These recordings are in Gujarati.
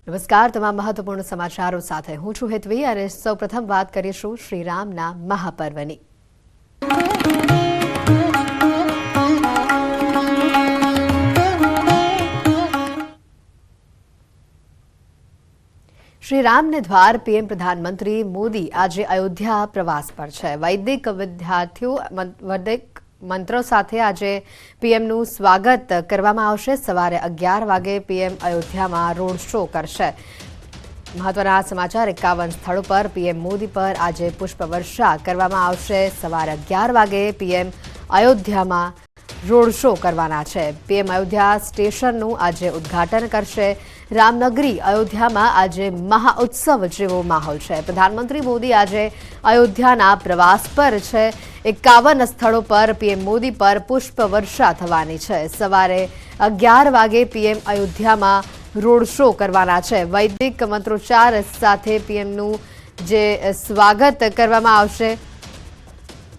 નમસ્કાર, તમામ મહત્વપૂર્ણ સમાચારો સાથે હું છું હેતવી અને સૌપ્રથમ વાત કરીશું શ્રીરામના મહાપર્વની। શ્રીરામને દ્વાર પીએમ પ્રધાનમંત્રી મોદી આજે અયોધ્યા પ્રવાસ પર છે। વૈદિક વિદ્યાર્થીઓ મંત્રો સાથે આજે પીએમનું સ્વાગત કરવામાં આવશે। સવારે 11 વાગે પીએમ અયોધ્યામાં રોડ શો કરશે। મહત્વના સમાચાર 51 સ્થળો પર પીએમ મોદી પર આજે પુષ્પવર્ષા કરવામાં આવશે। સવારે 11 વાગે પીએમ અયોધ્યામાં રોડ શો કરવાના છે। પીએમ અયોધ્યા સ્ટેશનનું આજે ઉદ્ઘાટન કરશે। રામનગરી અયોધ્યામાં આજે મહાઉત્સવ જેવો માહોલ છે। પ્રધાનમંત્રી મોદી આજે અયોધ્યાના પ્રવાસ પર છે। 51 સ્થળો પર પીએમ મોદી પર પુષ્પવર્ષા થવાની છે। સવારે 11 વાગે પીએમ અયોધ્યામાં રોડ શો કરવાના છે। વૈદિક મંત્રોચ્ચાર સાથે પીએમનું જે સ્વાગત કરવામાં આવશે।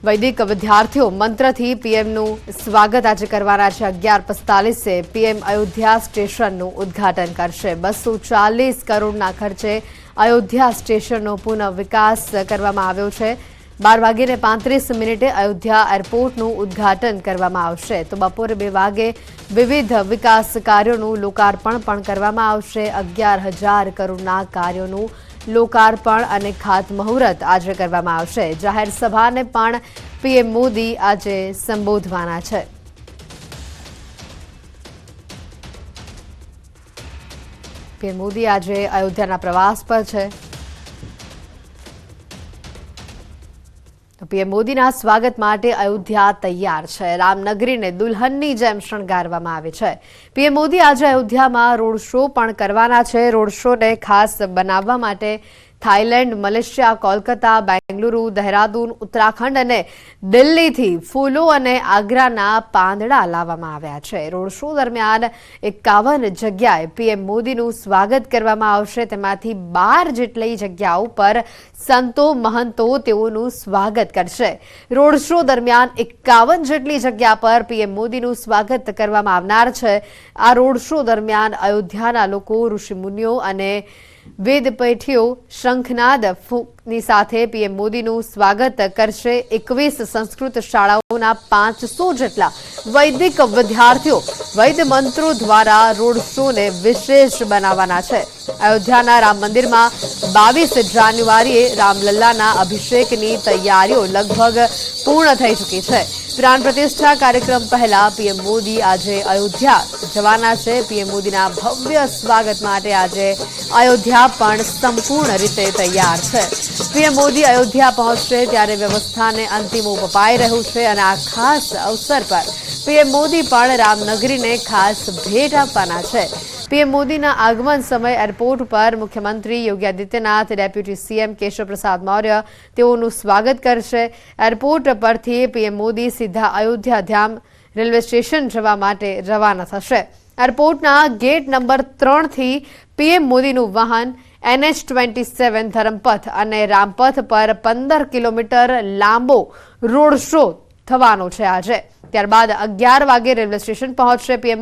વૈદિક વિદ્યાર્થીઓ મંત્રથી પીએમનું સ્વાગત આજે કરવાના છે। 11:45 પીએમ અયોધ્યા સ્ટેશનનું ઉદ્ઘાટન કરશે। 240 કરોડના ખર્ચે અયોધ્યા સ્ટેશનનો પુનઃ વિકાસ કરવામાં આવ્યો છે। 12:35 અયોધ્યા એરપોર્ટનું ઉદ્ઘાટન કરવામાં આવશે। તો બપોરે 2 વાગે વિવિધ વિકાસ કાર્યોનું લોકાર્પણ પણ કરવામાં આવશે। 11,000 કરોડના કાર્યોનું લોકાર્પણ અને ખાતમુહૂર્ત આજે કરવામાં આવશે। જાહેર સભાને પણ પીએમ મોદી આજે સંબોધવાના છે। પીએમ મોદી આજે અયોધ્યાના પ્રવાસ પર છે। પીએમ મોદીના સ્વાગત માટે અયોધ્યા તૈયાર છે। રામનગરીને દુલ્હનની જેમ શણગારવામાં આવી છે। પીએમ મોદી આજે અયોધ્યામાં રોડ શો પણ કરવાના છે। રોડ શોને ખાસ બનાવવા માટે થાઈલેન્ડ, મલેશિયા, કોલકાતા, બેંગલુરુ, દહેરાદૂન, ઉત્તરાખંડ અને દિલ્હીથી ફૂલો અને આગ્રાના પાંદડા લાવવામાં આવ્યા છે। રોડ શો દરમિયાન 51 જગ્યાએ પીએમ મોદીનું સ્વાગત કરવામાં આવશે। તેમાંથી 12 જેટલી જગ્યાઓ પર સંતો મહંતો તેઓનું સ્વાગત કરશે। રોડ શો દરમિયાન 51 જેટલી જગ્યા પર પીએમ મોદીનું સ્વાગત કરવામાં આવનાર છે। આ રોડ શો દરમિયાન અયોધ્યાના લોકો, ઋષિમુનિઓ અને વેદપીઠીઓ શંખનાદ ફૂંકની સાથે પીએમ મોદીનું સ્વાગત કરશે। 21 સંસ્કૃત શાળાઓના 500 જેટલા વૈદિક વિદ્યાર્થીઓ વૈદ મંત્રો દ્વારા રોડ શોને વિશેષ બનાવવાના છે। અયોધ્યાના રામ મંદિરમાં 22 જાન્યુઆરીએ રામલલ્લાના અભિષેકની તૈયારીઓ લગભગ પૂર્ણ થઈ ચૂકી છે। પ્રાણ પ્રતિષ્ઠા કાર્યક્રમ પહેલા પીએમ મોદી આજે અયોધ્યા જવાના છે। પીએમ મોદીના ભવ્ય સ્વાગત માટે આજે અયોધ્યા પણ સંપૂર્ણ રીતે તૈયાર છે। પીએમ મોદી અયોધ્યા પહોંચશે ત્યારે વ્યવસ્થાને અંતિમ ઓપ અપાઈ રહ્યું છે અને આ ખાસ અવસર પર પીએમ મોદી પણ રામનગરીને ખાસ ભેટ આપવાના છે। પીએમ મોદીના આગમન સમયે એરપોર્ટ પર મુખ્યમંત્રી યોગી આદિત્યનાથ, ડેપ્યુટી સીએમ કેશવ પ્રસાદ મૌર્ય તેઓનું સ્વાગત કરશે। એરપોર્ટ પરથી પીએમ મોદી સીધા અયોધ્યા ધામ રેલવે સ્ટેશન જવા માટે રવાના થશે। એરપોર્ટના ગેટ નંબર 3થી પીએમ મોદીનું વાહન NH-27 ધરમપથ અને રામપથ પર 15 કિલોમીટર લાંબો રોડ શો થવાનો છે આજે। ત્યારબાદ 11 વાગે રેલવે સ્ટેશન પહોંચશે પીએમ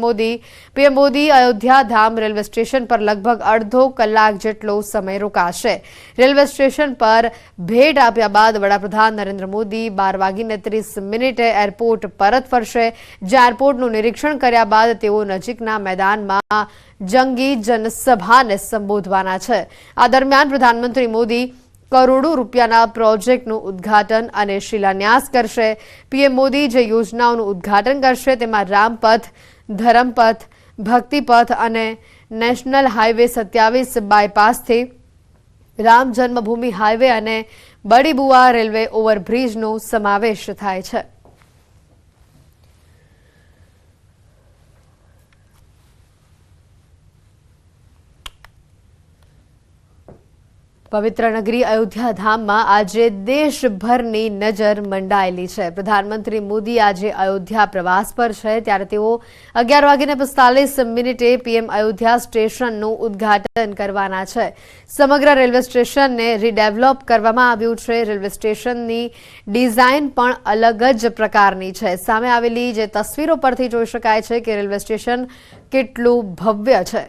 મોદી અયોધ્યા ધામ રેલવે સ્ટેશન પર લગભગ અડધો કલાક જેટલો સમય રોકાશે। રેલવે સ્ટેશન પર ભેટ આપ્યા બાદ વડાપ્રધાન નરેન્દ્ર મોદી 12:30 એરપોર્ટ પરત ફરશે। જ્યાં એરપોર્ટનું નિરીક્ષણ કર્યા બાદ તેઓ નજીકના મેદાનમાં જંગી જનસભાને સંબોધવાના છે। આ દરમિયાન પ્રધાનમંત્રી મોદી કરોડો રૂપિયાના પ્રોજેક્ટનું ઉદ્ઘાટન અને શિલાન્યાસ કરશે। પીએમ મોદી જે યોજનાઓનું ઉદ્ઘાટન કરશે તેમાં રામપથ, ધરમપથ, ભક્તિપથ અને નેશનલ હાઈવે 27 બાયપાસથી રામ જન્મભૂમિ હાઈવે અને બડીબુઆ રેલવે ઓવરબ્રિજનો સમાવેશ થાય છે। પવિત્ર નગરી અયોધ્યા ધામમાં આજે દેશભરની નજર મંડાયેલી છે। પ્રધાનમંત્રી મોદી આજે અયોધ્યા પ્રવાસ પર છે ત્યારે તેઓ 11:45 પીએમ અયોધ્યા સ્ટેશનનું ઉદ્ઘાટન કરવાના છે। સમગ્ર રેલવે સ્ટેશનને રીડેવલપ કરવામાં આવ્યું છે। રેલવે સ્ટેશનની ડિઝાઇન પણ અલગ જ પ્રકારની છે। સામે આવેલી જે તસવીરો પરથી જોઈ શકાય છે કે રેલવે સ્ટેશન કેટલું ભવ્ય છે।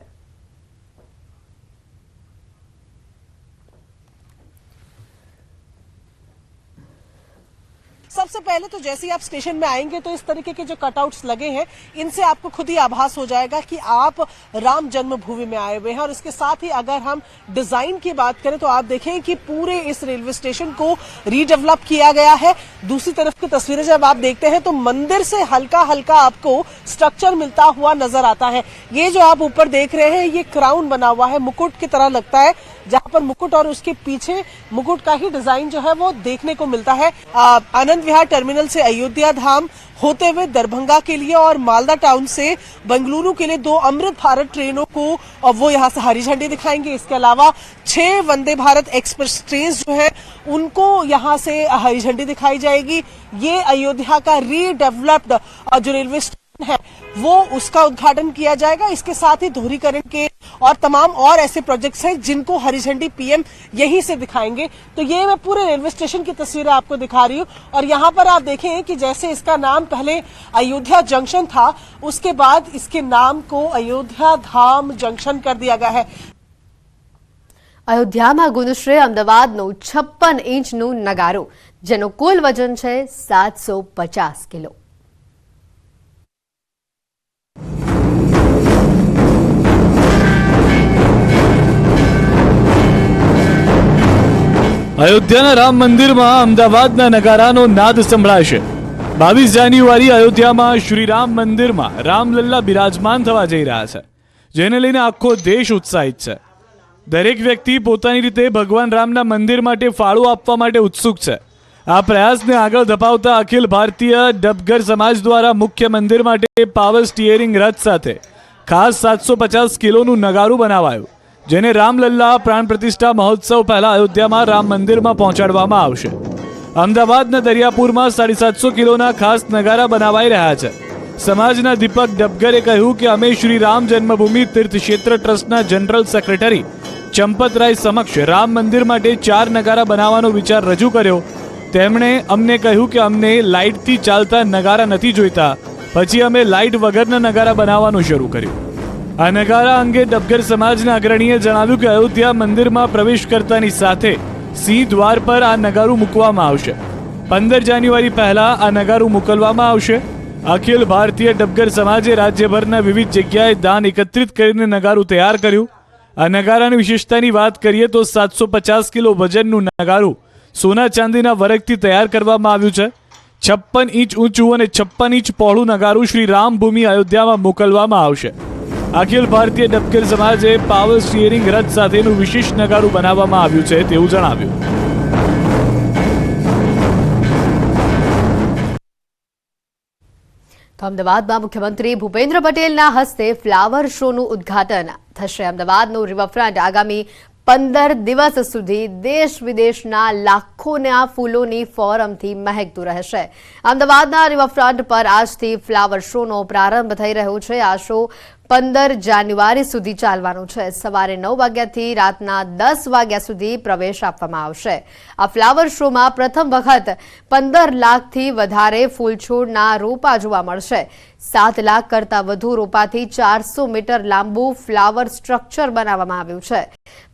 सबसे पहले तो जैसे ही आप स्टेशन में आएंगे तो इस तरीके के जो कटआउट्स लगे हैं इनसे आपको खुद ही आभास हो जाएगा कि आप राम जन्मभूमि में आए हुए हैं। और इसके साथ ही अगर हम डिजाइन की बात करें तो आप देखें कि पूरे इस रेलवे स्टेशन को रीडेवलप किया गया है। दूसरी तरफ की तस्वीरें जब आप देखते हैं तो मंदिर से हल्का हल्का आपको स्ट्रक्चर मिलता हुआ नजर आता है। ये जो आप ऊपर देख रहे हैं ये क्राउन बना हुआ है, मुकुट की तरह लगता है, जहां पर मुकुट और उसके पीछे मुकुट का ही डिजाइन जो है वो देखने को मिलता है। आनंद विहार टर्मिनल से अयोध्या धाम होते हुए दरभंगा के लिए और मालदा टाउन से बेंगलुरु के लिए 2 अमृत भारत ट्रेनों को वो यहाँ से हरी झंडी दिखाएंगे। इसके अलावा 6 वंदे भारत एक्सप्रेस ट्रेन जो है उनको यहाँ से हरी झंडी दिखाई जाएगी। ये अयोध्या का रीडेवलप्ड जो रेलवे स्टेशन है वो उसका उद्घाटन किया जाएगा। इसके साथ ही दोहरीकरण के और तमाम और ऐसे प्रोजेक्ट्स हैं जिनको हरी झंडी पीएम यहीं से दिखाएंगे। तो ये मैं पूरे रेलवे स्टेशन की तस्वीरें आपको दिखा रही हूँ। और यहाँ पर आप देखें कि जैसे इसका नाम पहले अयोध्या जंक्शन था, उसके बाद इसके नाम को अयोध्या धाम जंक्शन कर दिया गया है। અયોધ્યામાં ગુંજશે અમદાવાદનું 56 ઇંચનું નગારું, જેનું કુલ વજન છે 750 કિલો। અયોધ્યાના રામ મંદિરમાં અમદાવાદના નગારાનો નાદ સંભળાશે। 22 જાન્યુઆરી અયોધ્યામાં શ્રીરામ મંદિરમાં રામલલ્લા બિરાજમાન થવા જઈ રહ્યા છે, જેને લઈને આખો દેશ ઉત્સાહિત છે। દરેક વ્યક્તિ પોતાની રીતે ભગવાન રામના મંદિર માટે ફાળો આપવા માટે ઉત્સુક છે। આ પ્રયાસને આગળ ધપાવતા અખિલ ભારતીય ડબગર સમાજ દ્વારા મુખ્ય મંદિર માટે પાવર સ્ટીયરિંગ રથ સાથે ખાસ 750 કિલોનું નગારું બનાવાયું, જેને રામલલ્લા પ્રાણ પ્રતિષ્ઠા મહોત્સવ પહેલા અયોધ્યામાં રામ મંદિરમાં પહોંચાડવામાં આવશે। અમદાવાદના દરિયાપુરમાં 750 કિલોના ખાસ નગારા બનાવાઈ રહ્યા છે। સમાજના દીપક ડબગરે કહ્યું કે અમે શ્રી રામ જન્મભૂમિ તીર્થક્ષેત્ર ટ્રસ્ટના જનરલ સેક્રેટરી ચંપતરાય સમક્ષ રામ મંદિર માટે 4 નગારા બનાવવાનો વિચાર રજૂ કર્યો। તેમણે અમને કહ્યું કે અમને લાઇટથી ચાલતા નગારા નથી જોઈતા, પછી અમે લાઇટ વગરના નગારા બનાવવાનું શરૂ કર્યું। આ નગારા અંગે ડબગર સમાજના અગ્રણીએ જણાવ્યું કે અયોધ્યા મંદિરમાં પ્રવેશ કરતાની સાથે સિંહ દ્વાર પર આ નગારું મૂકવામાં આવશે। 15 જાન્યુઆરી પહેલા આ નગારું મોકલવામાં આવશે। અખિલ ભારતીય ડબગર સમાજે રાજ્યભરના વિવિધ જગ્યાએ દાન એકત્રિત કરીને નગારું તૈયાર કર્યું। આ નગારાની વિશેષતાની વાત કરીએ તો 750 કિલો વજનનું નગારું સોના ચાંદીના વરખથી તૈયાર કરવામાં આવ્યું છે। 56 ઇંચ ઊંચું અને 56 ઇંચ પહોળું નગારું શ્રી રામભૂમિ અયોધ્યામાં મોકલવામાં આવશે। અખિલ ભારતીય ડબગર સમાજે પાવર સ્ટીયરિંગ રથ સાથેનું વિશેષ નગારું બનાવવામાં આવ્યું છે તેવું જણાવ્યું। તો અમદાવાદમાં મુખ્યમંત્રી ભૂપેન્દ્ર પટેલના હસ્તે ફ્લાવર શોનું ઉદ્ઘાટન થશે। અમદાવાદનું રિવરફ્રન્ટ આગામી 15 દિવસ સુધી દેશ વિદેશના લાખોના ફૂલોની ફોરમથી મહેકતું રહેશે। અમદાવાદના રિવરફ્રન્ટ પર આજથી ફ્લાવર શોનો પ્રારંભ થઈ રહ્યો છે। આ શો 15 જાન્યુઆરી સુધી ચાલવાનો છે। સવારે 9 વાગ્યાથી રાતના 10 વાગ્યા સુધી પ્રવેશ આપવામાં આવશે। આ ફ્લાવર શોમાં પ્રથમ વખત 15 લાખથી વધારે ફૂલછોડના રોપા જોવા મળશે। 7 લાખ કરતા વધુ રોપાથી 400 મીટર લાંબુ ફ્લાવર સ્ટ્રક્ચર બનાવવામાં આવ્યું છે।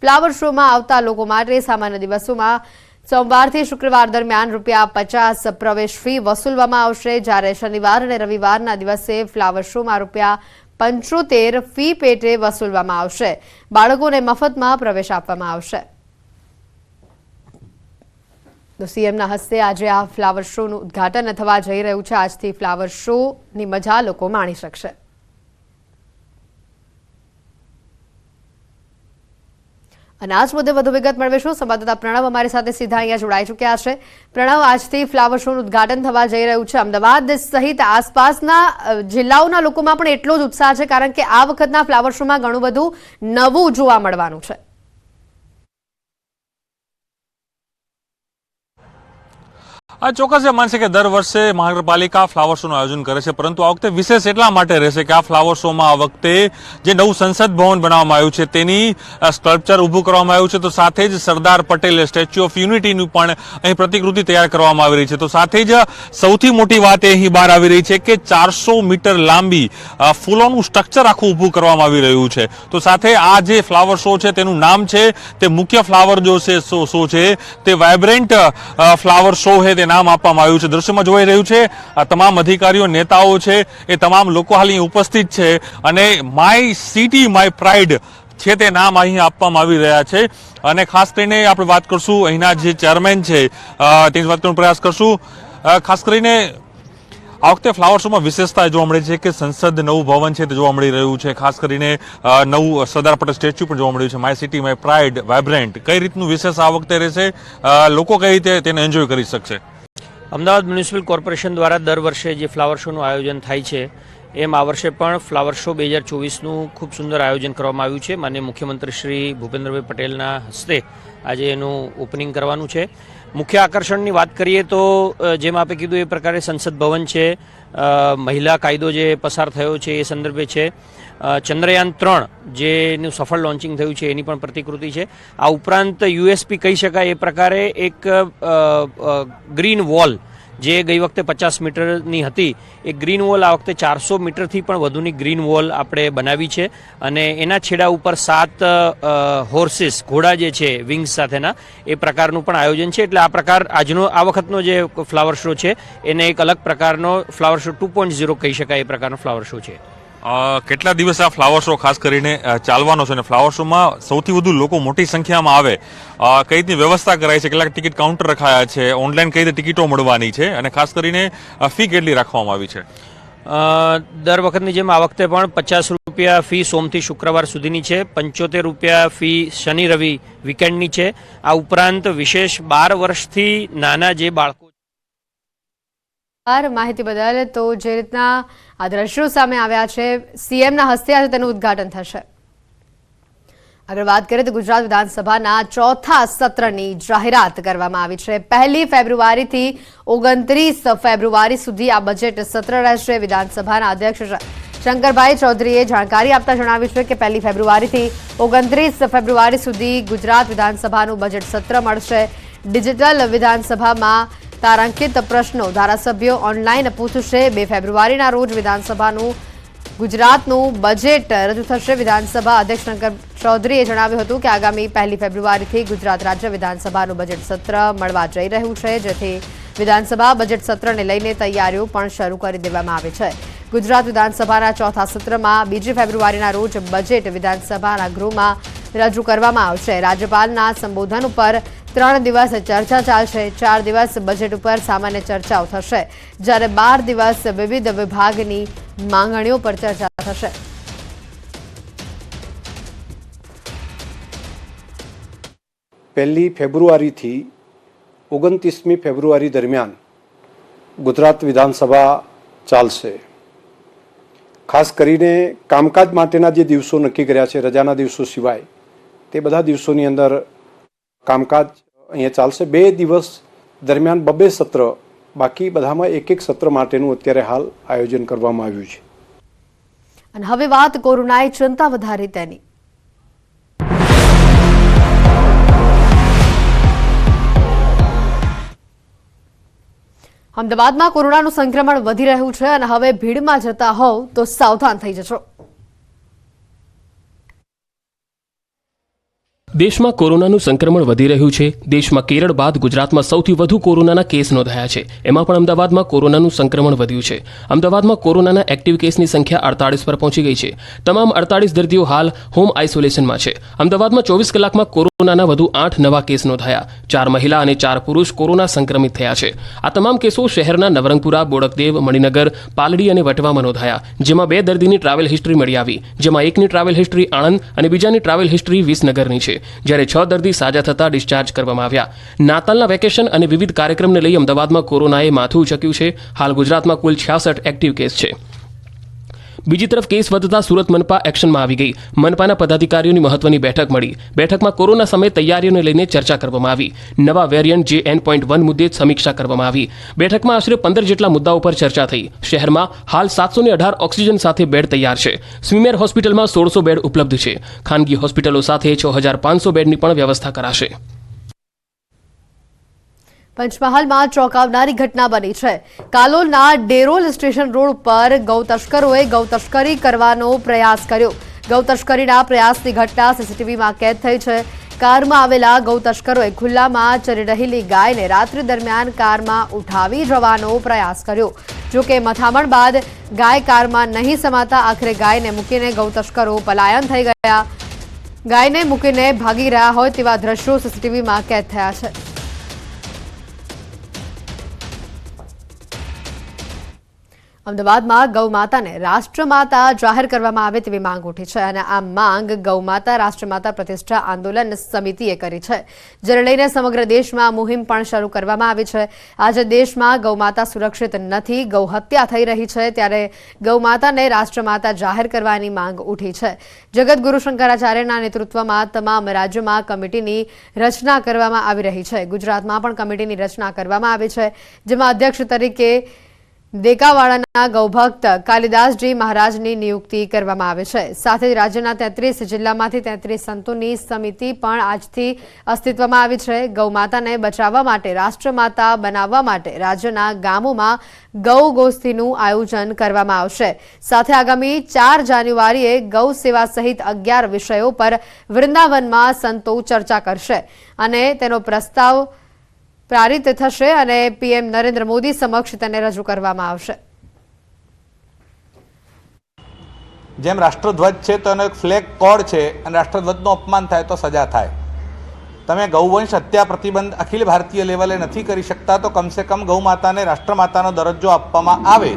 ફ્લાવર શોમાં આવતા લોકો માટે સામાન્ય દિવસોમાં સોમવારથી શુક્રવાર દરમિયાન ₹50 પ્રવેશ ફી વસૂલવામાં આવશે, જ્યારે શનિવાર અને રવિવારના દિવસે ફ્લાવર શોમાં ₹75 ફી પેટે વસૂલવામાં આવશે। બાળકોને મફતમાં પ્રવેશ આપવામાં આવશે। તો સીએમના હસ્તે આજે આ ફ્લાવર શોનું ઉદ્ઘાટન થવા જઈ રહ્યું છે। આજથી ફ્લાવર શોની મજા લોકો માણી શકશે। અને આજ મુદ્દે વધુ વિગત મેળવીશું। સંવાદદાતા પ્રણવ અમારી સાથે સીધા અહીંયા જોડાઈ ચૂક્યા છે। પ્રણવ, આજથી ફ્લાવર શોનું ઉદ્ઘાટન થવા જઈ રહ્યું છે। અમદાવાદ સહિત આસપાસના જિલ્લાઓના લોકોમાં પણ એટલો જ ઉત્સાહ છે, કારણ કે આ વખતના ફ્લાવર શોમાં ઘણું બધું નવું જોવા મળવાનું છે। આ ચોક્કસ માનશે કે દર વર્ષે મહાનગરપાલિકા ફ્લાવર શોનું આયોજન કરે છે, પરંતુ આ વખતે વિશેષ એટલા માટે રહેશે કે આ ફ્લાવર શોમાં આ વખતે જે નવું સંસદ ભવન બનાવવામાં આવ્યું છે તેની સ્કલ્પચર ઊભું કરવામાં આવ્યું છે। તો સાથે જ સરદાર પટેલ સ્ટેચ્યુ ઓફ યુનિટીનું પણ અહીં પ્રતિકૃતિ તૈયાર કરવામાં આવી રહી છે। તો સાથે જ સૌથી મોટી વાત એ અહીં બહાર આવી રહી છે કે 400 મીટર લાંબી ફૂલોનું સ્ટ્રક્ચર આખું ઊભું કરવામાં આવી રહ્યું છે। તો સાથે આ જે ફ્લાવર શો છે તેનું નામ છે તે મુખ્ય ફ્લાવર જો છે શો છે તે વાઇબ્રન્ટ ફ્લાવર શો છે તે નામ આપવામાં આવ્યું છે. દ્રશ્યમાં જોઈ રહ્યું છે આ તમામ અધિકારીઓ નેતાઓ છે એ તમામ લોકો હાલ અહીં ઉપસ્થિત છે અને માય સિટી માય પ્રાઇડ છે તે નામ અહીં આપવામાં આવી રહ્યા છે. અને ખાસ કરીને આપણે વાત કરશું અહીંના જે ચેરમેન છે તેની વાત કરવાનો પ્રયાસ કરશું. ખાસ કરીને આ વખતે ફ્લાવર શોમાં વિશેષતા જોવા મળે છે કે સંસદ નવું ભવન છે તે જોવા મળી રહ્યું છે. ખાસ કરીને નવું સરદાર પટેલ સ્ટેચ્યુ પણ જોવા મળ્યું છે. My city my pride vibrant કઈ રીતનું વિશેષ આ વખતે રહેશે, લોકો કઈ રીતે તેને એન્જોય કરી શકશે? અમદાવાદ મ્યુનિસિપલ કોર્પોરેશન દ્વારા દર વર્ષે જે ફ્લાવર શોનું આયોજન થાય છે એમ આ વર્ષે પણ ફ્લાવર શો 2024નું ખૂબ સુંદર આયોજન કરવામાં આવ્યું છે. માનનીય મુખ્યમંત્રી શ્રી ભૂપેન્દ્રભાઈ પટેલના હસ્તે આજે એનું ઓપનિંગ કરવાનું છે. મુખ્ય આકર્ષણની વાત કરીએ તો જેમ આપે કીધું એ પ્રકારે સંસદ ભવન છે, મહિલા કાયદો જે પસાર થયો છે એ સંદર્ભે છે, ચંદ્રયાન 3 જેનું સફળ લોન્ચિંગ થયું છે એની પણ પ્રતિકૃતિ છે. આ ઉપરાંત યુએસપી કહી શકાય એ પ્રકારે એક ગ્રીન વોલ જે ગઈ વખતે 50 મીટરની હતી એ ગ્રીન વોલ આ વખતે 400 મીટરથી પણ વધુની ગ્રીન વોલ આપણે બનાવી છે અને એના છેડા ઉપર 7 હોર્સિસ ઘોડા જે છે વિંગ્સ સાથેના એ પ્રકારનું પણ આયોજન છે. એટલે આ વખતનો જે ફ્લાવર શો છે એને એક અલગ પ્રકારનો ફ્લાવર શો 2.0 કહી શકાય એ પ્રકારનો ફ્લાવર શો છે. કેટલા દિવસ આ ફ્લાવર શો ખાસ કરીને ચાલવાનો છે અને ફ્લાવર શોમાં સૌથી વધુ લોકો મોટી સંખ્યામાં આવે કઈ રીતની વ્યવસ્થા કરાઈ છે, કેટલાક ટિકિટ કાઉન્ટર રખાયા છે, ઓનલાઈન કઈ રીતે ટિકિટો મળવાની છે અને ખાસ કરીને ફી કેટલી રાખવામાં આવી છે? દર વખતની જેમ આ વખતે પણ 50 રૂપિયા ફી સોમથી શુક્રવાર સુધીની છે, 75 રૂપિયા ફી શનિ રવિ વીકેન્ડની છે. આ ઉપરાંત વિશેષ 12 વર્ષથી નાના જે બાળકો માહિતી બદલ. તો જે રીતના આ દ્રશ્યો સામે આવ્યા છે સીએમના હસ્તે આજે તેનું ઉદ્ઘાટન થશે. આગળ વાત કરીએ તો ગુજરાત વિધાનસભાના ચોથા સત્રની જાહેરાત કરવામાં આવી છે. 1 ફેબ્રુઆરીથી 29 ફેબ્રુઆરી સુધી આ બજેટ સત્ર રહેશે. વિધાનસભાના અધ્યક્ષ શંકરભાઈ ચૌધરીએ જાણકારી આપતા જણાવ્યું છે કે 1 ફેબ્રુઆરીથી 29 ફેબ્રુઆરી સુધી ગુજરાત વિધાનસભાનું બજેટ સત્ર મળશે. ડિજિટલ વિધાનસભામાં તારાંકિત પ્રશ્નો ધારાસભ્યો ઓનલાઈન પૂછશે. 2 ફેબ્રુઆરીના રોજ વિધાનસભાનું ગુજરાતનું બજેટ રજૂ થશે. વિધાનસભા અધ્યક્ષ શંકર ચૌધરીએ જણાવ્યું હતું કે આગામી 1 ફેબ્રુઆરીથી ગુજરાત રાજ્ય વિધાનસભાનું બજેટ સત્ર મળવા જઈ રહ્યું છે, જેથી વિધાનસભા બજેટ સત્રને લઈને તૈયારીઓ પણ શરૂ કરી દેવામાં આવી છે. ગુજરાત વિધાનસભાના ચોથા સત્રમાં 2 ફેબ્રુઆરીના રોજ બજેટ વિધાનસભાના ગૃહમાં રજૂ કરવામાં આવશે. રાજ્યપાલના સંબોધન ઉપર 3 દિવસ ચર્ચા ચાલશે. 4 દિવસ બજેટ ઉપર સામાન્ય ચર્ચાઓ થશે, જ્યારે 12 દિવસ વિવિધ વિભાગની માંગણીઓ પર ચર્ચા થશે. પહેલી ફેબ્રુઆરીથી 29મી ફેબ્રુઆરી દરમિયાન ગુજરાત વિધાનસભા ચાલશે. ખાસ કરીને કામકાજ માટેના જે દિવસો નક્કી કર્યા છે રજાના દિવસો સિવાય તે બધા દિવસોની અંદર કામકાજ અહીંયા ચાલશે. 2 દિવસ દરમિયાન 2 સત્ર, બાકી બધામાં 1 સત્ર માટેનું અત્યારે હાલ આયોજન કરવામાં આવ્યું છે. અને હવે વાત કોરોનાએ ચિંતા વધારી તેની. અમદાવાદમાં કોરોનાનું સંક્રમણ વધી રહ્યું છે અને હવે ભીડમાં જતા હોવ તો સાવધાન થઈ જશો. દેશમાં કોરોનાનું સંક્રમણ વધી રહ્યું છે. દેશમાં કેરળ બાદ ગુજરાતમાં સૌથી વધુ કોરોનાના કેસ નોંધાયા છે. એમાં પણ અમદાવાદમાં કોરોનાનું સંક્રમણ વધ્યું છે. અમદાવાદમાં કોરોનાના એક્ટિવ કેસની સંખ્યા 48 પર પહોંચી ગઈ છે. તમામ 48 દર્દીઓ હાલ હોમ આઇસોલેશનમાં છે. અમદાવાદમાં 24 કલાકમાં કોરોનાના વધુ 8 નવા કેસ નોંધાયા. 4 મહિલા અને 4 પુરુષ કોરોના સંક્રમિત થયા છે. આ તમામ કેસો શહેરના નવરંગપુરા, બોડકદેવ, મણિનગર, પાલડી અને વટવામાં નોંધાયા, જેમાં 2 દર્દીની ટ્રાવેલ હિસ્ટ્રી મળી આવી, જેમાં એકની ટ્રાવેલ હિસ્ટ્રી આણંદ અને બીજાની ટ્રાવેલ હિસ્ટ્રી વિસનગરની છે, જ્યારે 6 દર્દી સાજા થતા ડિસ્ચાર્જ કરવામાં આવ્યા. નાતાલના વેકેશન અને વિવિધ કાર્યક્રમને લઈ અમદાવાદમાં કોરોનાએ માથું ઉચક્યું છે. હાલ ગુજરાતમાં કુલ 66 એક્ટિવ કેસ છે. બીજી તરફ કેસ વધતા સુરત મનપા એક્શનમાં આવી ગઈ. મનપાના પદાધિકારીઓની મહત્વની બેઠક મળી. બેઠકમાં કોરોના સામે તૈયારીઓને લઈને ચર્ચા કરવામાં આવી. નવા વેરિયન્ટ JN.1 મુદ્દે સમીક્ષા કરવામાં આવી. બેઠકમાં આશરે 15 જેટલા મુદ્દાઓ પર ચર્ચા થઈ. શહેરમાં હાલ 718 ઓક્સિજન સાથે બેડ તૈયાર છે. સ્વીમેર હોસ્પિટલમાં 1600 બેડ ઉપલબ્ધ છે. ખાનગી હોસ્પિટલો સાથે 6500 બેડની પણ વ્યવસ્થા કરાશે. પંચમહાલમાં ચોંકાવનારી ઘટના બની છે. કાલોલના ડેરોલ સ્ટેશન રોડ પર ગૌતસ્કરોએ ગૌતસ્કરી કરવાનો પ્રયાસ કર્યો. ગૌતસ્કરીના પ્રયાસની ઘટના સીસીટીવીમાં કેદ થઈ છે. કારમાં આવેલા ગૌ તસ્કરોએ ખુલ્લામાં ચરી રહેલી ગાયને રાત્રિ દરમિયાન કારમાં ઉઠાવી જવાનો પ્રયાસ કર્યો. જોકે મથામણ બાદ ગાય કારમાં નહીં સમાતા આખરે ગાયને મૂકીને ગૌ તસ્કરો પલાયન થઈ ગયા. ગાયને મૂકીને ભાગી રહ્યા હોય તેવા દ્રશ્યો સીસીટીવીમાં કેદ થયા છે. અમદાવાદમાં ગૌમાતાને રાષ્ટ્રમાતા જાહેર કરવામાં આવે તેવી માંગ ઉઠી છે અને આ માંગ ગૌમાતા રાષ્ટ્રમાતા પ્રતિષ્ઠા આંદોલન સમિતિએ કરી છે, જેને લઈને સમગ્ર દેશમાં મુહિમ પણ શરૂ કરવામાં આવી છે. આજે દેશમાં ગૌમાતા સુરક્ષિત નથી, ગૌ હત્યા થઈ રહી છે, ત્યારે ગૌમાતાને રાષ્ટ્રમાતા જાહેર કરવાની માંગ ઉઠી છે. જગતગુરુ શંકરાચાર્યના નેતૃત્વમાં તમામ રાજ્યોમાં કમિટીની રચના કરવામાં આવી રહી છે. ગુજરાતમાં પણ કમિટીની રચના કરવામાં આવી છે, જેમાં અધ્યક્ષ તરીકે દેકાવાડાના ગૌભક્ત કાલિદાસજી મહારાજની નિયુક્તિ કરવામાં આવે છે. સાથે જ રાજ્યના 33 જિલ્લામાંથી 33 સંતોની સમિતિ પણ આજથી અસ્તિત્વમાં આવી છે. ગૌમાતાને બચાવવા માટે, રાષ્ટ્રમાતા બનાવવા માટે રાજ્યના ગામોમાં ગૌ ગોષ્ઠીનું આયોજન કરવામાં આવશે. સાથે આગામી 4 જાન્યુઆરીએ ગૌ સેવા સહિત 11 વિષયો પર વૃંદાવનમાં સંતો ચર્ચા કરશે અને તેનો પ્રસ્તાવ પારિત થશે અને પીએમ નરેન્દ્ર મોદી સમક્ષ તેને રજૂ કરવામાં આવશે. જેમ રાષ્ટ્રધ્વજ છે તો એનો એક ફ્લેગ કોડ છે અને રાષ્ટ્રધ્વજનું અપમાન થાય તો સજા થાય. તમે ગૌવંશ હત્યા પ્રતિબંધ અખિલ ભારતીય લેવલે નથી કરી શકતા તો કમસે કમ ગૌ માતાને રાષ્ટ્રમાતાનો દરજ્જો આપવામાં આવે.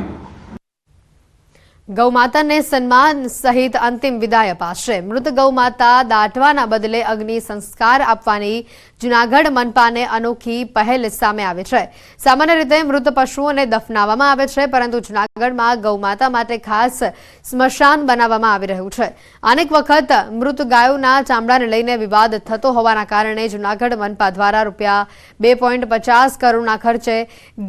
ગૌમાતાને સન્માન સહિત અંતિમ વિદાય અપાશે. મૃત ગૌમાતા દાટવાના બદલે અગ્નિ સંસ્કાર આપવાની જૂનાગઢ મનપાને અનોખી પહેલ સામે આવે છે. સામાન્ય રીતે મૃત પશુઓને દફનાવવામાં આવે છે, પરંતુ જૂનાગઢમાં ગૌમાતા માટે ખાસ સ્મશાન બનાવવામાં આવી રહ્યું છે. અનેક વખત મૃત ગાયોના ચામડાને લઈને વિવાદ થતો હોવાના કારણે જૂનાગઢ મનપા દ્વારા રૂપિયા 2.50 કરોડના ખર્ચે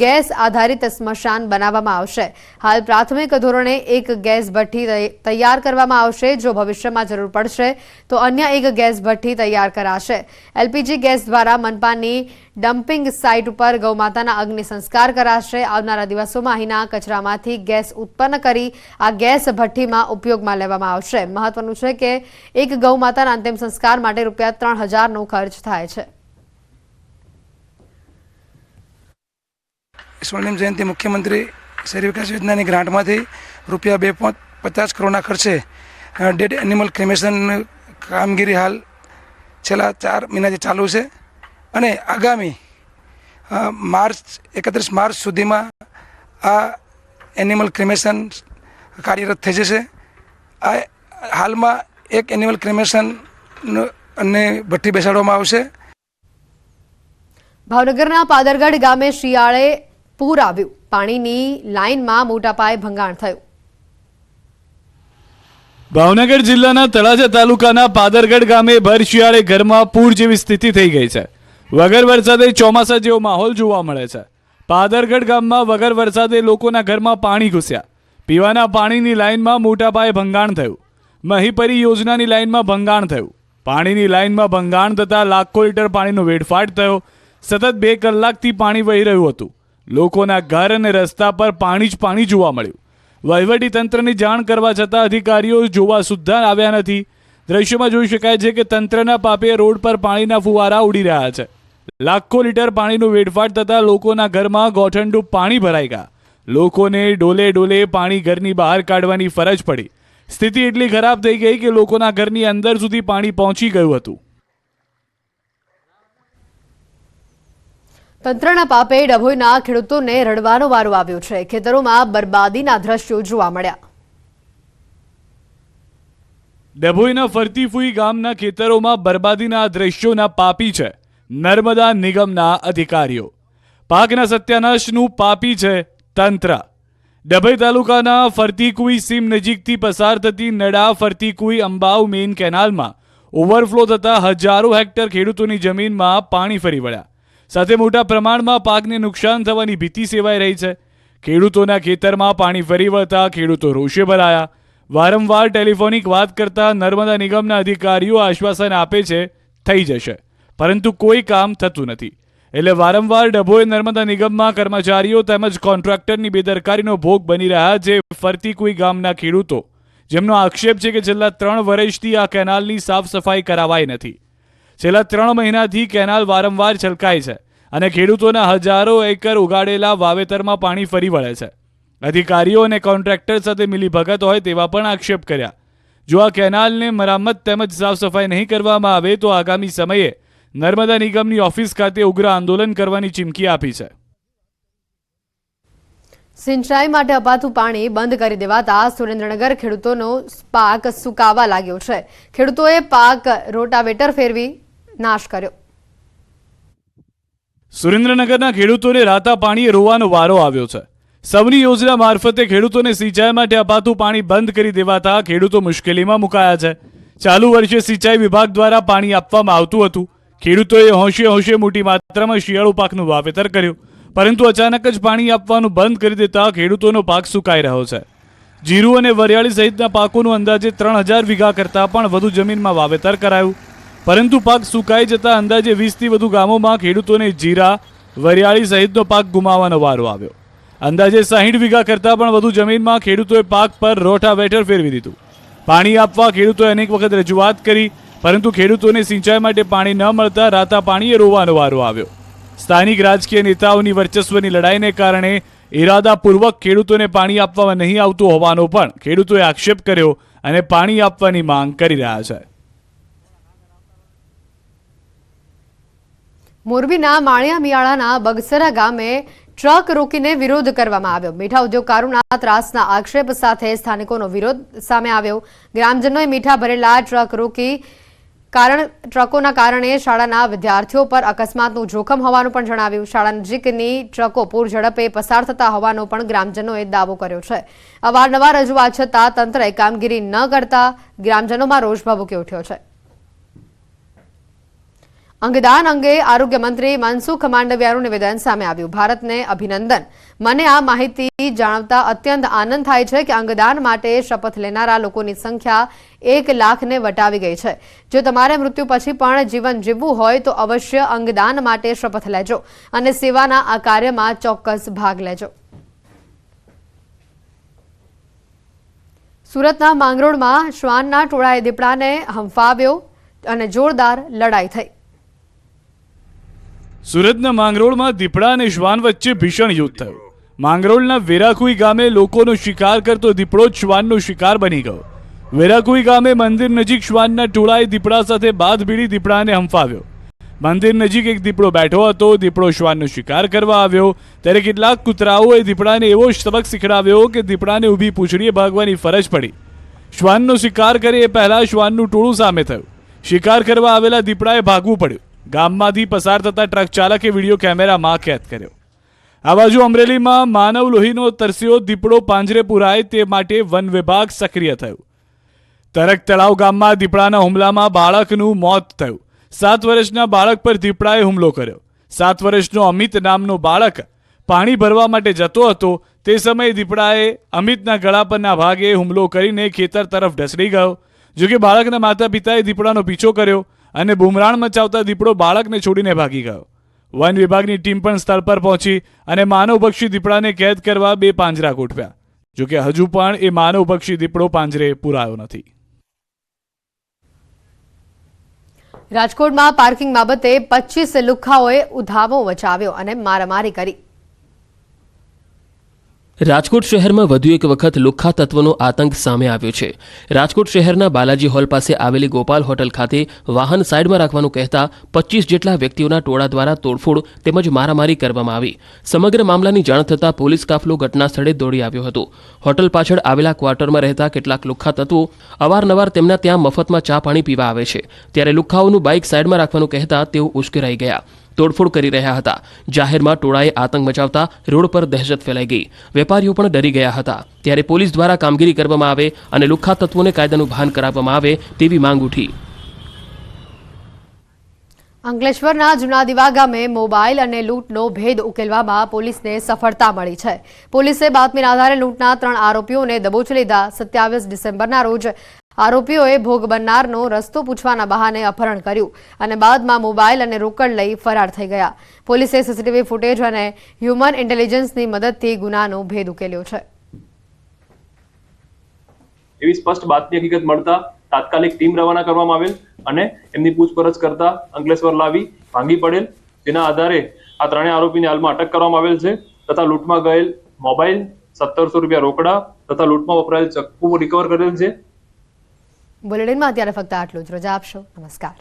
ગેસ આધારિત સ્મશાન બનાવવામાં આવશે. હાલ પ્રાથમિક ધોરણે એક ગેસ ભઠ્ઠી તૈયાર કરવામાં આવશે. જો ભવિષ્યમાં જરૂર પડશે તો અન્ય એક ગેસ ભઠ્ઠી તૈયાર કરાશે. એલપીજી ગેસ દ્વારા મનપાની ડમ્પિંગ સાઇટ ઉપર ગૌમાતાના અગ્નિ સંસ્કાર કરાશે. આવનારા દિવસોમાં અહીંના કચરામાંથી ગેસ ઉત્પન્ન કરી આ ગેસ ભઠ્ઠીમાં ઉપયોગમાં લેવામાં આવશે. મહત્વનું છે કે એક ગૌમાતાના અંતિમ સંસ્કાર માટે રૂપિયા 3000નો ખર્ચ થાય છે. સ્વર્ણિમ જયંતિ મુખ્યમંત્રી શહેરી વિકાસ યોજનાની ગ્રાન્ટમાંથી રૂપિયા 2.50 કરોડના ખર્ચે ડેડ એનિમલ ક્રિમેશન કામગીરી હાલ છેલ્લા 4 મહિનાથી ચાલુ છે અને આગામી 31 માર્ચ સુધીમાં આ એનિમલ ક્રિમેશન કાર્યરત થઈ જશે. આ હાલમાં એક એનિમલ ક્રિમેશન અને ભઠ્ઠી બેસાડવામાં આવશે. ભાવનગરના પાદરગઢ ગામે શિયાળે પૂર આવ્યું. પાણીની લાઇનમાં મોટા પાયે ભંગાણ થયું. ભાવનગર જિલ્લાના તળાજા તાલુકાના પાદરગઢ ગામે ભર શિયાળે ઘરમાં પૂર જેવી સ્થિતિ થઈ ગઈ છે. વગર વરસાદે ચોમાસા જેવો માહોલ જોવા મળે છે. પાદરગઢ ગામમાં વગર વરસાદે લોકોના ઘરમાં પાણી ઘૂસ્યા. પીવાના પાણીની લાઇનમાં મોટા પાયે ભંગાણ થયું. મહીપરી યોજનાની લાઇનમાં ભંગાણ થયું. પાણીની લાઇનમાં ભંગાણ થતાં લાખો લીટર પાણીનો વેડફાટ થયો. સતત 2 કલાકથી પાણી વહી રહ્યું હતું. લોકોના ઘર અને રસ્તા પર પાણી જ પાણી જોવા મળ્યું. વહીવટી તંત્રની જાણ કરવા છતાં અધિકારીઓ જોવા સુદ્ધા આવ્યા નથી. દ્રશ્યમાં જોઈ શકાય છે કે તંત્રના પાપે રોડ પર પાણીના ફુવારા ઉડી રહ્યા છે. લાખો લીટર પાણીનું વેડફાટ થતાં લોકોના ઘરમાં ગોઠણડૂબ પાણી ભરાઈ ગયા. લોકોને ડોલે ડોલે પાણી ઘરની બહાર કાઢવાની ફરજ પડી. સ્થિતિ એટલી ખરાબ થઈ ગઈ કે લોકોના ઘરની અંદર સુધી પાણી પહોંચી ગયું હતું. તંત્રના પાપે ડભોઈના ખેડૂતોને રડવાનો વારો આવ્યો છે. ખેતરોમાં બરબાદીના દ્રશ્યો જોવા મળ્યા. ડભોઈના ફરતીફુઈ ગામના ખેતરોમાં બરબાદીના દ્રશ્યોના પાપી છે નર્મદા નિગમના અધિકારીઓ. પાકના સત્યાનાશનું પાપી છે તંત્ર. ડભોઈ તાલુકાના ફરતીકુઈ સીમ નજીકથી પસાર થતી નડા ફરતીકુઈ અંબાવ મેઇન કેનાલમાં ઓવરફ્લો થતા હજારો હેક્ટર ખેડૂતોની જમીનમાં પાણી ફરી વળ્યા. સાથે મોટા પ્રમાણમાં પાકને નુકસાન થવાની ભીતિ સેવાઈ રહી છે. ખેડૂતોના ખેતરમાં પાણી ફરી વળતા ખેડૂતો રોષે ભરાયા. વારંવાર ટેલિફોનિક વાત કરતા નર્મદા નિગમના અધિકારીઓ આશ્વાસન આપે છે થઈ જશે, પરંતુ કોઈ કામ થતું નથી. એટલે વારંવાર ડભોઈ નર્મદા નિગમમાં કર્મચારીઓ તેમજ કોન્ટ્રાક્ટરની બેદરકારીનો ભોગ બની રહ્યા છે ફરતીકુઈ ગામના ખેડૂતો, જેમનો આક્ષેપ છે કે છેલ્લા 3 વર્ષથી આ કેનાલની સાફ સફાઈ કરાવાઈ નથી. છેલ્લા 3 મહિનાથી કેનાલ વારંવાર છલકાય છે અને ખેડૂતોના હજારો એકર ઉગાડેલા વાવેતરમાં પાણી ફરી વળે છે. અધિકારીઓ અને કોન્ટ્રાક્ટર સાથે મિલીભગત હોય તેવા પણ આક્ષેપ કર્યા. જો આ કેનાલને મરામત તેમજ સાફ સફાઈ નહીં કરવામાં આવે તો આગામી સમયે નર્મદા નિગમની ઓફિસ ખાતે ઉગ્ર આંદોલન કરવાની ચીમકી આપી છે. સિંચાઈ માટે અપાતું પાણી બંધ કરી દેવાતા સુરેન્દ્રનગર ખેડૂતોનો પાક સુકાવા લાગ્યો છે. ખેડૂતોએ પાક રોટાવેટર ફેરવી નાશ કર્યો. સુરેન્દ્રનગરના ખેડૂતોને રાતા પાણીએ રોવાનો વારો આવ્યો છે. સૌની યોજના મારફતે ખેડૂતોને સિંચાઈ માટે અપાતું પાણી બંધ કરી દેવાતા ખેડૂતો મુશ્કેલીમાં મુકાયા છે. ચાલુ વર્ષે સિંચાઈ વિભાગ દ્વારા પાણી આપવામાં આવતું હતું. ખેડૂતોએ હોંશે મોટી માત્રામાં શિયાળુ પાકનું વાવેતર કર્યું, પરંતુ અચાનક જ પાણી આપવાનું બંધ કરી દેતા ખેડૂતોનો પાક સુકાઈ રહ્યો છે. જીરું અને વરિયાળી સહિતના પાકોનું અંદાજે 3000 વીઘા કરતાં પણ વધુ જમીનમાં વાવેતર કરાયું, પરંતુ પાક સુકાઈ જતા અંદાજે 20થી વધુ ગામોમાં ખેડૂતોને જીરા, વરિયાળી સહિતનો પાક ગુમાવવાનો વારો આવ્યો. અંદાજે 60 વીઘા કરતાં પણ વધુ જમીનમાં ખેડૂતોએ પાક પર રોટાવેટર ફેરવી દીધું. પાણી આપવા ખેડૂતોએ અનેક વખત રજૂઆત કરી, પરંતુ ખેડૂતોને સિંચાઈ માટે પાણી ન મળતા રાતા પાણીએ રોવાનો વારો આવ્યો. સ્થાનિક રાજકીય નેતાઓની વર્ચસ્વની લડાઈને કારણે ઇરાદાપૂર્વક ખેડૂતોને પાણી આપવામાં નહીં આવતું હોવાનો પણ ખેડૂતોએ આક્ષેપ કર્યો અને પાણી આપવાની માંગ કરી રહ્યા છે. મોરબીના માળિયા મિયાળાના બગસરા ગામે ટ્રક રોકીને વિરોધ કરવામાં આવ્યો. મીઠા ઉદ્યોગકારોના ત્રાસના આક્ષેપ સાથે સ્થાનિકોનો વિરોધ સામે આવ્યો. ગ્રામજનોએ મીઠા ભરેલા ટ્રક રોકી ટ્રકોના કારણે શાળાના વિદ્યાર્થીઓ પર અકસ્માતનું જોખમ હોવાનું પણ જણાવ્યું. શાળા નજીકની ટ્રકો પૂર ઝડપે પસાર થતા હોવાનો પણ ગ્રામજનોએ દાવો કર્યો છે. અવારનવાર રજૂઆત છતાં તંત્રએ કામગીરી ન કરતા ગ્રામજનોમાં રોષ ભભૂકી ઉઠ્યો છે. અંગદાન અંગે આરોગ્ય મંત્રી મનસુખ માંડવિયાનું નિવેદન સામે આવ્યું. ભારતને અભિનંદન. મને આ માહિતી જાણતા અત્યંત આનંદ થાય છે કે અંગદાન માટે શપથ લેનારા લોકોની સંખ્યા 1 લાખને વટાવી ગઈ છે. જો તમારે મૃત્યુ પછી પણ જીવન જીવવું હોય તો અવશ્ય અંગદાન માટે શપથ લેજો અને સેવાના આ કાર્યમાં ચોક્કસ ભાગ લેજો. સુરતના માંગરોળમાં શ્વાનના ટોળાએ દીપડાને હંફાવ્યો અને જોરદાર લડાઈ થઈ. સુરતના માંગરોળમાં દીપડા અને શ્વાન વચ્ચે ભીષણ યુદ્ધ થયું. માંગરોળના વેરાકુઈ ગામે લોકોનો શિકાર કરતો દીપડો જ શ્વાનનો શિકાર બની ગયો. વેરાકુઈ ગામે મંદિર નજીક શ્વાનના ટોળાએ દીપડા સાથે બાદ ભીડી દીપડાને હંફાવ્યો. મંદિર નજીક એક દીપડો બેઠો હતો. દીપડો શ્વાનનો શિકાર કરવા આવ્યો ત્યારે કેટલાક કૂતરાઓએ દીપડાને એવો સબક શીખડાવ્યો કે દીપડાને ઊભી પૂંછડીએ ભાગવાની ફરજ પડી. શ્વાનનો શિકાર કરે એ પહેલા શ્વાનનું ટોળું સામે થયું. શિકાર કરવા આવેલા દીપડાએ ભાગવું પડ્યું. ગામમાંથી પસાર થતા ટ્રક ચાલકે વિડીયો કેમેરામાં કેદ કર્યો. આ બાજુ અમરેલીમાં માનવ લોહીનો તરસ્યો દીપડો પાંજરે પુરાય તે માટે વન વિભાગ સક્રિય થયું. તરક તળાવ ગામમાં દીપડાના હુમલામાં બાળકનું મોત થયું. 7 વર્ષના બાળક પર દીપડાએ હુમલો કર્યો. 7 વર્ષનો અમિત નામનો બાળક પાણી ભરવા માટે જતો હતો. તે સમયે દીપડાએ અમિતના ગળા પરના ભાગે હુમલો કરીને ખેતર તરફ ઢસડી ગયો. જોકે બાળકના માતા પિતાએ દીપડાનો પીછો કર્યો અને બુમરાણ મચાવતા દીપડો બાળકને છોડીને ભાગી ગયો. વન વિભાગની ટીમ પણ સ્થળ પર પહોંચી અને માનવભક્ષી દીપડાને કેદ કરવા 2 પાંજરા ગોઠવ્યા. જોકે હજુ પણ એ માનવભક્ષી દીપડો પાંજરે પુરાયો નથી. રાજકોટમાં પાર્કિંગ બાબતે 25 લુખ્ખાઓએ ઉધામો મચાવ્યો અને મારામારી કરી. રાજકોટ શહેરમાં વધુ એક વખત લુખ્ખા તત્વોનો આતંક સામે આવ્યો છે. રાજકોટ શહેરના બાલાજી હોલ પાસે આવેલી ગોપાલ હોટલ ખાતે વાહન સાઈડમાં રાખવાનું કહેતા 25 જેટલા વ્યક્તિઓના ટોળા દ્વારા તોડફોડ તેમજ મારામારી કરવામાં આવી. સમગ્ર મામલાની જાણ થતાં પોલીસ કાફલો ઘટના સ્થળે દોડી આવ્યો હતો. હોટલ પાછળ આવેલા ક્વાર્ટરમાં રહેતા કેટલાક લુખ્ખા તત્વો અવારનવાર તેમના ત્યાં મફતમાં ચા પાણી પીવા આવે છે. ત્યારે લુખ્ખાઓનું બાઇક સાઈડમાં રાખવાનું કહેતા તેઓ ઉશ્કેરાઈ ગયા. તોડફોડ કરી રહ્યા હતા. જાહેરમાં ટોળાએ આતંક મચાવતા રોડ પર દહેશત ફેલાઈ ગઈ. વેપારીઓ પણ ડરી ગયા હતા. ત્યારે પોલીસ દ્વારા કામગીરી કરવામાં આવે અને લુખ્ખા તત્વોને કાયદાનું ભાન કરાવવામાં આવે તેવી માંગ ઉઠી. અંકલેશ્વરના જૂના દીવા ગામે મોબાઈલ અને લૂંટનો ભેદ ઉકેલવામાં પોલીસને સફળતા મળી છે. પોલીસે બાતમીના આધારે લૂંટના 3 આરોપીઓને દબોચી લીધા. 27 ડિસેમ્બરના રોજ આરોપીઓએ ભોગ બનનારનો રસ્તો પૂછવાના બહાને અપહરણ કર્યું અને બાદમાં મોબાઈલ અને રોકડ લઈ ફરાર થઈ ગયા. પોલીસે સીસીટીવી ફૂટેજ અને હ્યુમન ઇન્ટેલિજન્સની મદદથી ગુનાનો ભેદ ઉકેલ્યો છે. એવી સ્પષ્ટ બાતમી હકીકત મળતા તાત્કાલિક ટીમ રવાના કરવામાં આવેલ અને એમની પૂછપરછ કરતા અંકલેશ્વર લાવી ભાંગી પડેલ, જેના આધારે આ ત્રણેય આરોપીને હાલમાં અટક કરવામાં આવેલ છે તથા લૂંટમાં ગયેલ મોબાઈલ, 1700 રૂપિયા રોકડા તથા લૂંટમાં વપરાયેલ ચપ્પુ રિકવર કરેલ છે. બુલેટિનમાં અત્યારે ફક્ત આટલું જ. રજા આપશો. નમસ્કાર.